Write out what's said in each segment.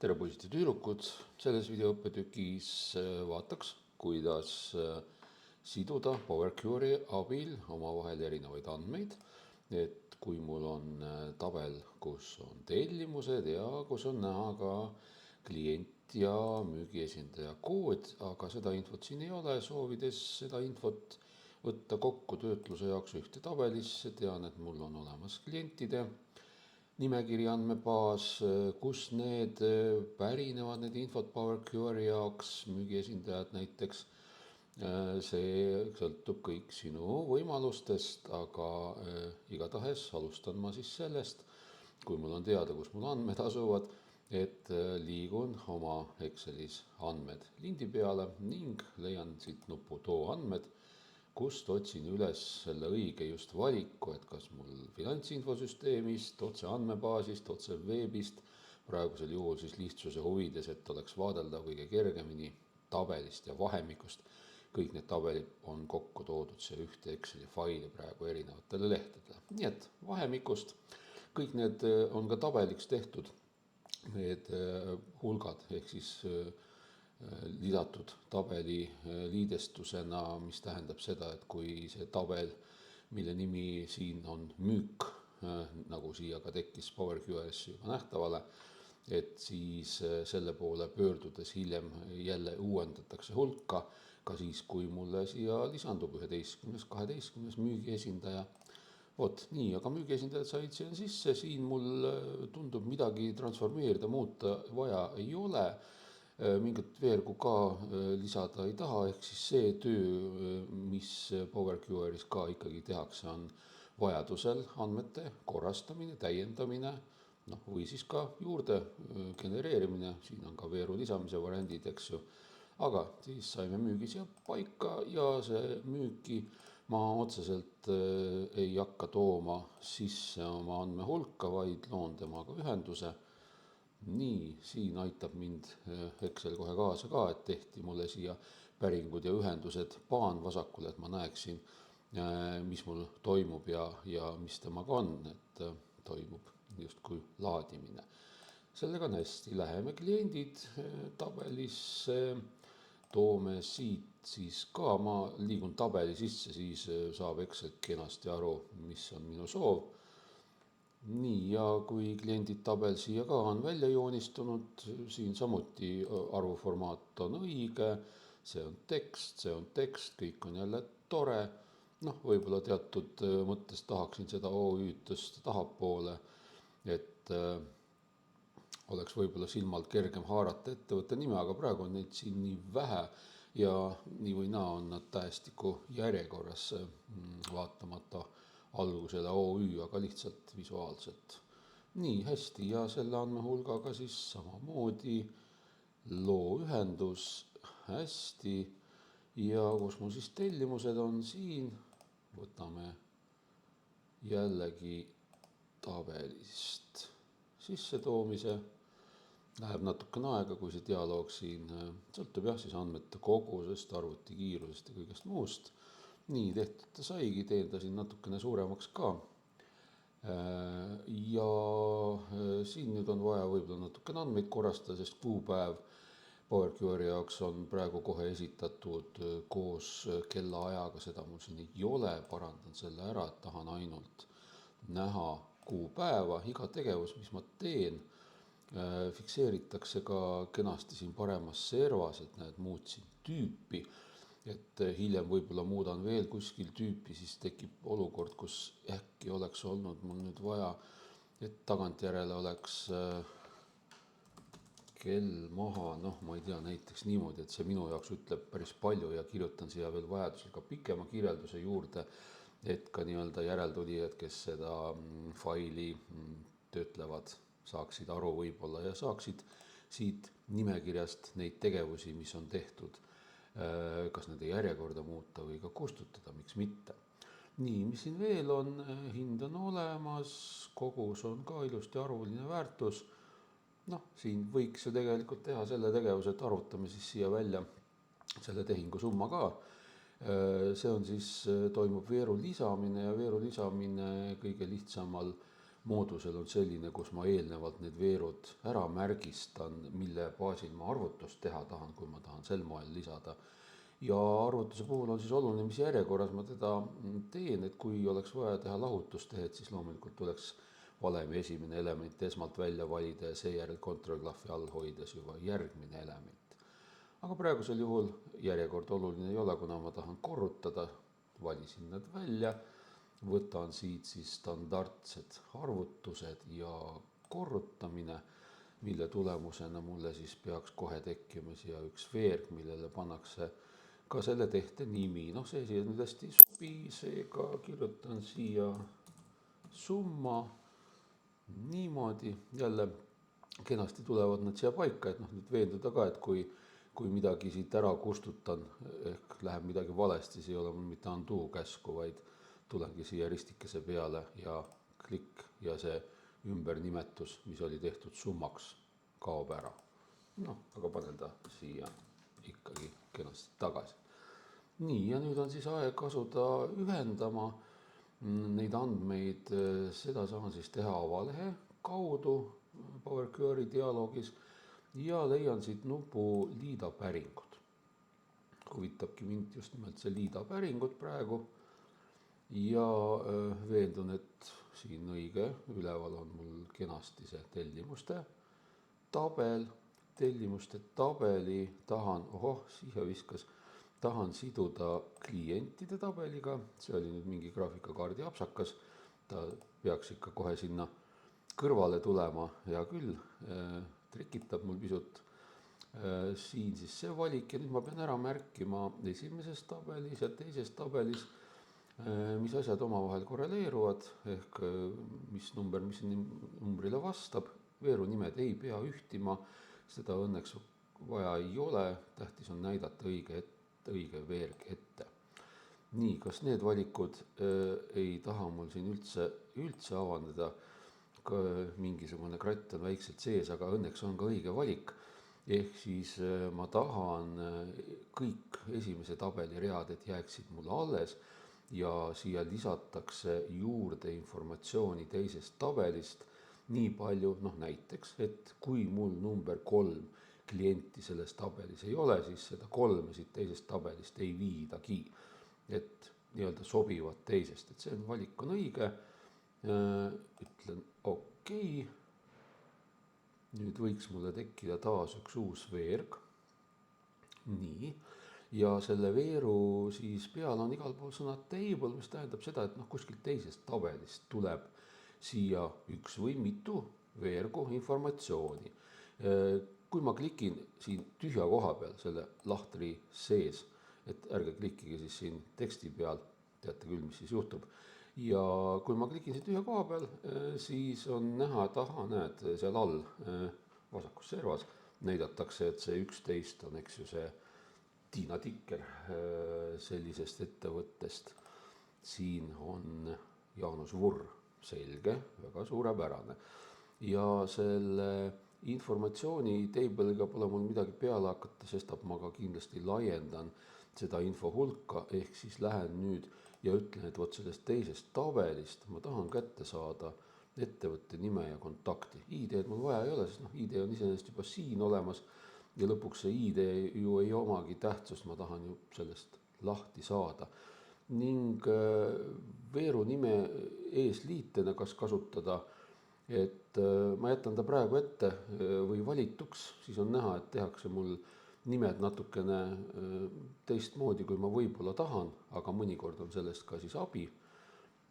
tere poisid ja tüdrukud, selles videoõppetükis vaataks, kuidas siduda PowerQuery abil omavahel erinevaid andmeid. Et kui mul on tabel, kus on tellimused ja kus on näha ka klient ja müügiesindaja kood, aga seda infot siin ei ole, soovides seda infot võtta kokku töötluse jaoks ühte tabelisse, tean, et mul on olemas klientide nimekiri andmebaas, kus need pärinevad, need infot PowerQuery jaoks, müügiesindajad näiteks. See sõltub kõik sinu võimalustest, aga igatahes alustan ma siis sellest, kui mul on teada, kus mul andmed asuvad, et liigun oma Excelis andmed lindi peale ning leian siit nupu too andmed, kust otsin üles selle õige just valiku, et kas mul finantsinfosüsteemist, otse andmebaasist, otse veebist, praegusel juhul siis lihtsuse huvides, et oleks vaadeldav kõige kergemini tabelist ja vahemikust. Kõik need tabelid on kokku toodud see ühte Exceli faili praegu erinevatele lehtedele. Nii et vahemikust, kõik need on ka tabeliks tehtud, need hulgad, ehk siis lisatud tabeli liidestusena, mis tähendab seda, et kui see tabel, mille nimi siin on müük, nagu siia ka tekkis PowerQuery'sse juba nähtavale, et siis selle poole pöördudes hiljem jälle uuendatakse hulka, ka siis, kui mulle siia lisandub 11, 12 müügiesindaja. Vot nii, aga müügiesindajad said siia sisse, siin mul tundub midagi transformeerida, muuta vaja ei ole. Mingit veergu ka lisada ei taha, ehk siis see töö, mis PowerQuery's ka ikkagi tehakse, on vajadusel andmete korrastamine, täiendamine, või siis ka juurde genereerimine, siin on ka veeru lisamise variandid, eks ju. Aga siis saime müügi siia paika ja see müüki ma otseselt ei hakka tooma sisse oma andmehulka, vaid loon temaga ühenduse. Nii, siin aitab mind Excel kohe kaasa ka, et tehti mulle siia päringud ja ühendused paan vasakule, et ma näeksin, mis mul toimub ja mis temaga on, et toimub justkui laadimine. Sellega on hästi, läheme kliendid tabelisse, toome siit siis ka, ma liigun tabeli sisse, siis saab Excel kenasti aru, mis on minu soov. Nii, ja kui kliendid tabel siia ka on välja joonistunud, siin samuti arvuformaat on õige, see on tekst, kõik on jälle tore. Võib-olla teatud mõttes tahaksin seda OÜ-d tõsta tahapoole, et oleks võib-olla silmalt kergem haarata ettevõtte nime, aga praegu on neid siin nii vähe ja nii või naa on nad tähestiku järjekorras, vaatamata algusele OÜ, aga lihtsalt visuaalselt. Nii, hästi, ja selle andmehulgaga siis samamoodi loo ühendus, hästi, ja kus mul siis tellimused on siin, võtame jällegi tabelist sissetoomise, läheb natukene aega, kui see dialoog siin sõltub jah siis andmete kogusest, arvuti kiirusest ja kõigest muust. Nii, tehtud ta saigi, teen ta siin natukene suuremaks ka. Ja siin nüüd on vaja võib-olla natukene andmeid korrastada, sest kuupäev PowerQuery jaoks on praegu kohe esitatud koos kellaajaga, seda mul siin ei ole, parandan selle ära, et tahan ainult näha kuupäeva, iga tegevus, mis ma teen, fikseeritakse ka kenasti siin paremas servas, et näed, muutsin tüüpi, et hiljem võib-olla muudan veel kuskil tüüpi, siis tekib olukord, kus äkki oleks olnud mul nüüd vaja, et tagantjärele oleks kell maha, ma ei tea, näiteks niimoodi, et see minu jaoks ütleb päris palju ja kirjutan siia veel vajadusel ka pikema kirjelduse juurde, et ka nii-öelda järeltulijad, kes seda faili töötlevad, saaksid aru võib-olla ja saaksid siit nimekirjast neid tegevusi, mis on tehtud, kas nende järjekorda muuta või ka kustutada, miks mitte. Nii, mis siin veel on, hind on olemas, kogus on ka ilusti arvuline väärtus. Siin võiks ju tegelikult teha selle tegevuse, et arvutame siis siia välja selle tehingu summa ka. See on siis, toimub veeru lisamine ja veeru lisamine kõige lihtsamal moodusel on selline, kus ma eelnevalt need veerud ära märgistan, mille baasil ma arvutust teha tahan, kui ma tahan sel moel lisada. Ja arvutuse puhul on siis oluline, mis järjekorras ma teda teen, et kui oleks vaja teha lahutustehed, siis loomulikult tuleks valemi esimene element esmalt välja valida ja seejärel kontrollklahvi all hoides juba järgmine element. Aga praegusel juhul järjekord oluline ei ole, kuna ma tahan korrutada, valisin nad välja, võtan siit siis standardsed arvutused ja korrutamine, mille tulemusena mulle siis peaks kohe tekkima siia üks veerg, millele pannakse ka selle tehte nimi. Noh, see siia nüüd hästi ei sobi, seega kirjutan siia summa niimoodi. Jälle kenasti tulevad nad siia paika, et noh, nüüd veenduda ka, et kui midagi siit ära kustutan, ehk läheb midagi valesti, siis ei ole mul mitte undo käsku, vaid tulengi siia ristikese peale ja klikk ja see ümbernimetus, mis oli tehtud summaks, kaob ära. Noh, aga panen ta siia ikkagi kenasti tagasi. Nii, ja nüüd on siis aeg asuda ühendama neid andmeid. Seda saan siis teha avalehe kaudu Power Query dialoogis ja leian siit nupu liida päringud. Huvitabki mind just nimelt see liida päringud praegu ja veendun, et siin õige üleval on mul kenasti see tellimuste tabel. Tellimuste tabeli tahan siduda klientide tabeliga. See oli nüüd mingi graafikakaardi apsakas, ta peaks ikka kohe sinna kõrvale tulema, hea küll, trikitab mul pisut. Siin siis see valik ja nüüd ma pean ära märkima esimeses tabelis ja teises tabelis, mis asjad omavahel korreleeruvad, ehk mis numbrile vastab. Veeru nimed ei pea ühtima, seda õnneks vaja ei ole, tähtis on näidata õige veerg ette. Nii, kas need valikud ei taha mul siin üldse avandada, mingisugune kratt on väikselt sees, aga õnneks on ka õige valik. Ehk siis ma tahan kõik esimese tabeli read, et jääksid mulle alles ja siia lisatakse juurde informatsiooni teisest tabelist nii palju, noh näiteks, et kui mul number 3 klienti selles tabelis ei ole, siis seda 3 siit teisest tabelist ei viidagi, et nii-öelda sobivad teisest, et see valik on õige. Ütlen okei. Nüüd võiks mulle tekkida taas üks uus veerg. Nii, ja selle veeru siis peal on igal pool sõna table, mis tähendab seda, et noh, kuskilt teisest tabelist tuleb siia üks või mitu veergu informatsiooni. Kui ma klikin siin tühja koha peal selle lahtri sees, et ärge klikkige siis siin teksti peal, teate küll, mis siis juhtub. Ja kui ma klikin siin tühja koha peal, siis on näha taha, näed, seal all vasakus servas näidatakse, et see 11 on, eks ju, see Tiina Tikker sellisest ettevõttest. Siin on Jaanus Vurr, selge, väga suurepärane. Ja selle informatsiooni table'iga pole mul midagi peale hakata, sestap ma ka kindlasti laiendan seda info hulka, ehk siis lähen nüüd ja ütlen, et vot sellest teisest tabelist ma tahan kätte saada ettevõtte nime ja kontakti. ID-d mul vaja ei ole, sest noh, ID on iseenesest juba siin olemas ja lõpuks see ID ju ei omagi tähtsust, ma tahan ju sellest lahti saada. Ning veeru nime eesliitena kas kasutada, et ma jätan ta praegu ette või valituks, siis on näha, et tehakse mul nimed natukene teistmoodi, kui ma võib-olla tahan, aga mõnikord on sellest ka siis abi.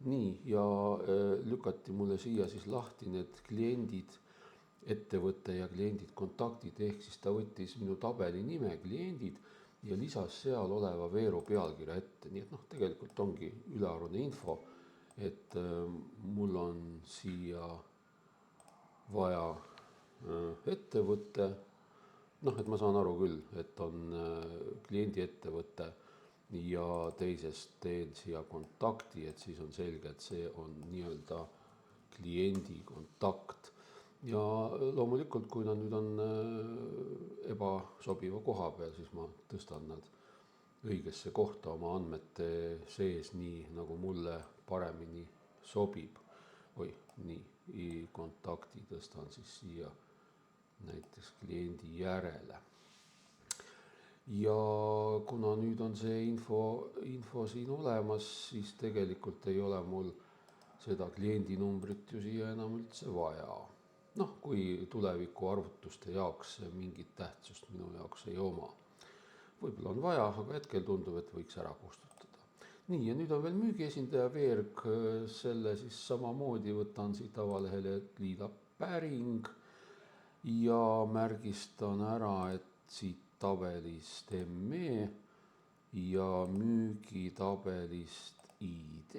Nii, ja lükati mulle siia siis lahti need kliendid, ettevõte ja kliendid, kontaktid, ehk siis ta võttis minu tabeli nime kliendid ja lisas seal oleva veeru pealkirja ette. Nii et noh, tegelikult ongi ülearune info, et mul on siia vaja ettevõte, noh, et ma saan aru küll, et on kliendi ettevõte ja teisest teen siia kontakti, et siis on selge, et see on nii-öelda kliendi kontakt. Ja loomulikult, kui nad nüüd on ebasobiva koha peal, siis ma tõstan nad õigesse kohta oma andmete sees, nii nagu mulle paremini sobib. Nii. kontakti tõstan siis siia näiteks kliendi järele. Ja kuna nüüd on see info siin olemas, siis tegelikult ei ole mul seda kliendinumbrit ju siia enam üldse vaja. Noh, kui tuleviku arvutuste jaoks mingit tähtsust minu jaoks ei oma. Võib-olla on vaja, aga hetkel tundub, et võiks ära kustutada. Nii, ja nüüd on veel müügiesindaja veerg, selle siis samamoodi võtan siit avalehele liida päring ja märgistan ära, et siit tabelist ME ja müügitabelist ID.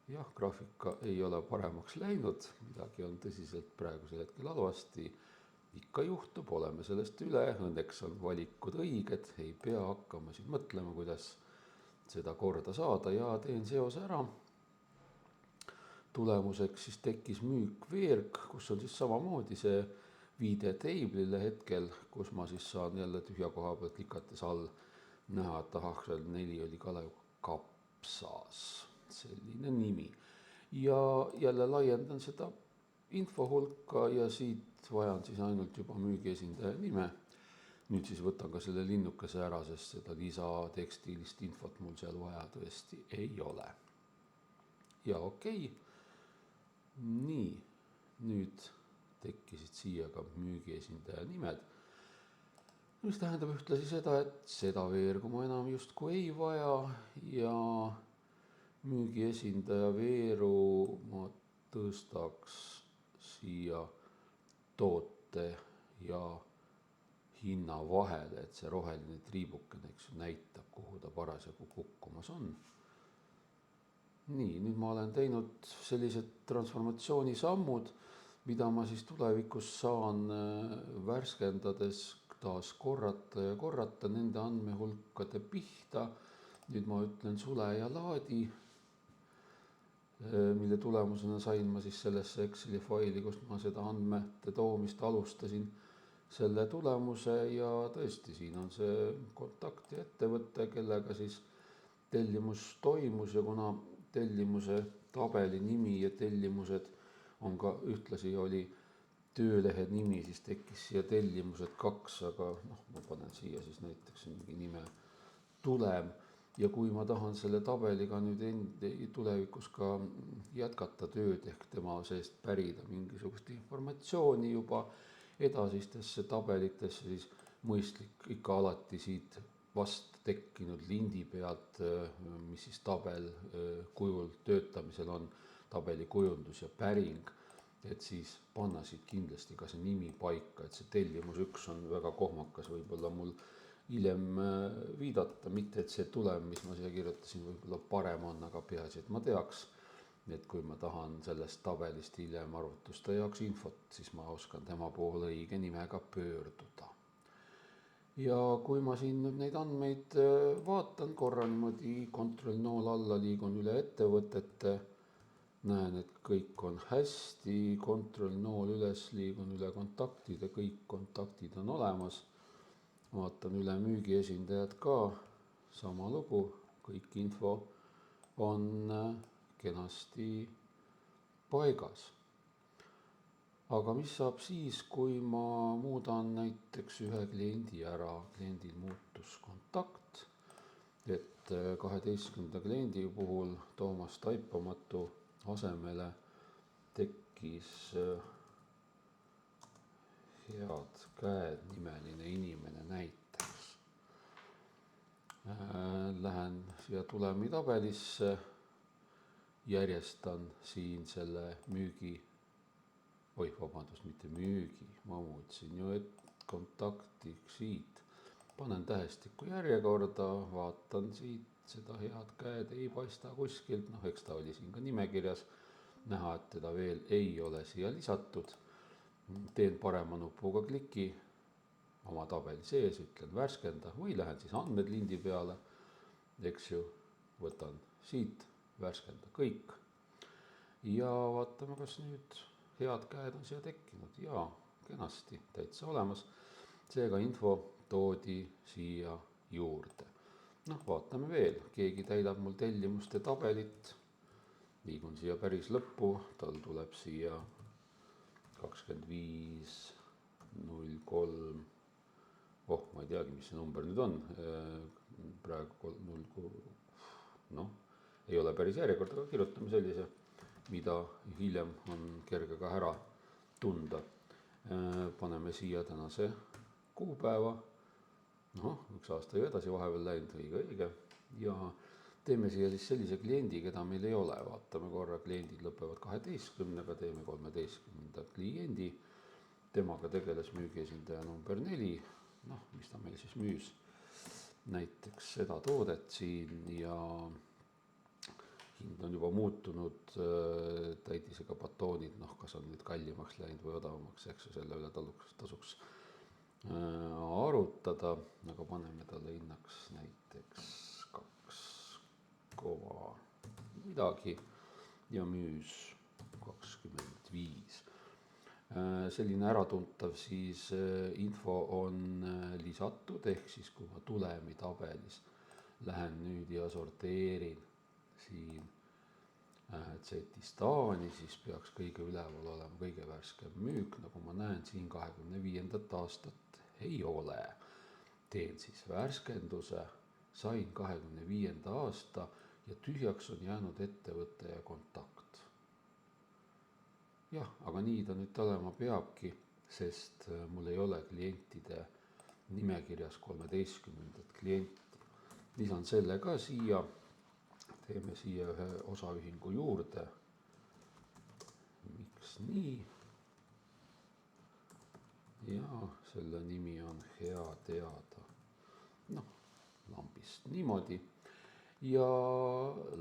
Jah, graafika ei ole paremaks läinud, midagi on tõsiselt praegusel hetkel halvasti. Ikka juhtub, oleme sellest üle, õnneks on valikud õiged, ei pea hakkama siin mõtlema, kuidas seda korda saada ja teen seose ära. Tulemuseks siis tekkis müükveerg, kus on siis samamoodi see viide tablile hetkel, kus ma siis saan jälle tühja koha pealt klikates all näha, et ahah, seal 4 oli Kalev Kapsas, selline nimi. Ja jälle laiendan seda info hulka ja siit vajan siis ainult juba müügiesindaja nime. Nüüd siis võtan ka selle linnukese ära, sest seda lisatekstilist infot mul seal vaja tõesti ei ole. Ja okei. Nii, nüüd tekkisid siia ka müügiesindaja nimed. Mis tähendab ühtlasi seda, et seda veergu ma enam justkui ei vaja ja müügiesindaja veeru ma tõstaks siia toote ja hinna vahele, et see roheline triibukene näitab, kuhu ta parasjagu kukkumas on. Nii, nüüd ma olen teinud sellised transformatsioonisammud, mida ma siis tulevikus saan värskendades taas korrata nende andmehulkade pihta. Nüüd ma ütlen sule ja laadi, mille tulemusena sain ma siis sellesse Exceli faili, kust ma seda andmete toomist alustasin, selle tulemuse ja tõesti siin on see kontakt ja ettevõte, kellega siis tellimus toimus ja kuna tellimuse tabeli nimi ja tellimused on ka ühtlasi oli töölehe nimi, siis tekkis siia tellimused 2, aga ma panen siia siis näiteks mingi nime tulem. Ja kui ma tahan selle tabeliga nüüd tulevikus ka jätkata tööd ehk tema seest pärida mingisugust informatsiooni juba edasistesse tabelitesse, siis mõistlik ikka alati siit vast tekkinud lindi pealt, mis siis tabel kujul töötamisel on, tabeli kujundus ja päring, et siis panna siit kindlasti ka see nimi paika, et see tellimus 1 on väga kohmakas, võib-olla mul hiljem viidata, mitte et see tulem, mis ma siia kirjutasin, võib-olla parem on, aga peaasi, et ma teaks, et kui ma tahan sellest tabelist hiljem arvutuste jaoks infot, siis ma oskan tema poole õige nimega pöörduda. Ja kui ma siin nüüd neid andmeid vaatan korra niimoodi kontrollnool alla, liigun üle ettevõtete, näen, et kõik on hästi, kontrollnool üles, liigun üle kontaktide, kõik kontaktid on olemas. Vaatan üle müügiesindajad ka, sama lugu, kõik info on kenasti paigas. Aga mis saab siis, kui ma muudan näiteks ühe kliendi ära, kliendil muutus kontakt, et 12. kliendi puhul Toomas Taipamatu asemele tekkis Head Käed nimeline inimene näiteks. Lähen siia tulemi tabelisse, järjestan siin selle mitte müügi, ma muutsin ju, et kontakti siit. Panen tähestiku järjekorda, vaatan siit, seda Head Käed ei paista kuskilt, eks ta oli siin ka nimekirjas, näha, et teda veel ei ole siia lisatud. Teen parema nupuga kliki oma tabeli sees, ütlen värskenda või lähen siis andmed lindi peale, eks ju, võtan siit, värskenda kõik ja vaatame, kas nüüd Head Käed on siia tekkinud ja kenasti täitsa olemas. Seega info toodi siia juurde. Vaatame veel, keegi täidab mul tellimuste tabelit liigun siia päris lõppu, tal tuleb siia 25.03. Ma ei teagi, mis see number nüüd on, praegu 0, noh, ei ole päris järjekord, aga kirjutame sellise, mida hiljem on kerge ka ära tunda. Paneme siia tänase kuupäeva, üks aasta ju edasi vahepeal läinud, õige, ja teeme siia siis sellise kliendi, keda meil ei ole, vaatame korra, kliendid lõpevad 12-ga, teeme 13. kliendi, temaga tegeles müügiesindaja number 4, mis ta meil siis müüs, näiteks seda toodet siin ja hind on juba muutunud, täidisega batoonid, kas on nüüd kallimaks läinud või odavamaks, eks ju, selle üle tasuks arutada, aga paneme talle hinnaks näiteks 2 midagi ja müüs 25. Selline äratuntav siis info on lisatud, ehk siis kui ma tulemitabelis lähen nüüd ja sorteerin siin Z-ist A-ni, siis peaks kõige üleval olema kõige värskem müük, nagu ma näen siin 25. aastat ei ole. Teen siis värskenduse, sain 25. aasta ja tühjaks on jäänud ettevõte ja kontakt. Jah, aga nii ta nüüd olema peabki, sest mul ei ole klientide nimekirjas 13. klienti. Lisan selle ka siia, teeme siia ühe osaühingu juurde. Miks nii? Ja selle nimi on Hea teada. Lambist niimoodi. Ja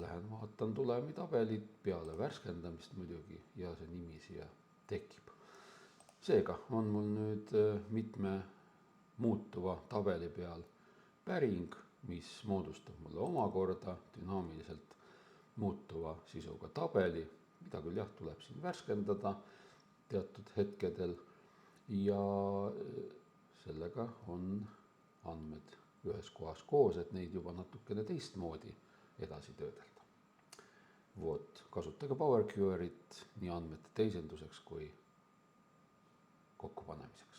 lähen vaatan tulemitabelit peale värskendamist muidugi ja see nimi siia tekib. Seega on mul nüüd mitme muutuva tabeli peal päring, mis moodustab mulle omakorda dünaamiliselt muutuva sisuga tabeli, mida küll jah, tuleb siin värskendada teatud hetkedel ja sellega on andmed ühes kohas koos, et neid juba natukene teistmoodi edasi töödelda. Kasutage PowerQuery't nii andmete teisenduseks kui kokkupanemiseks.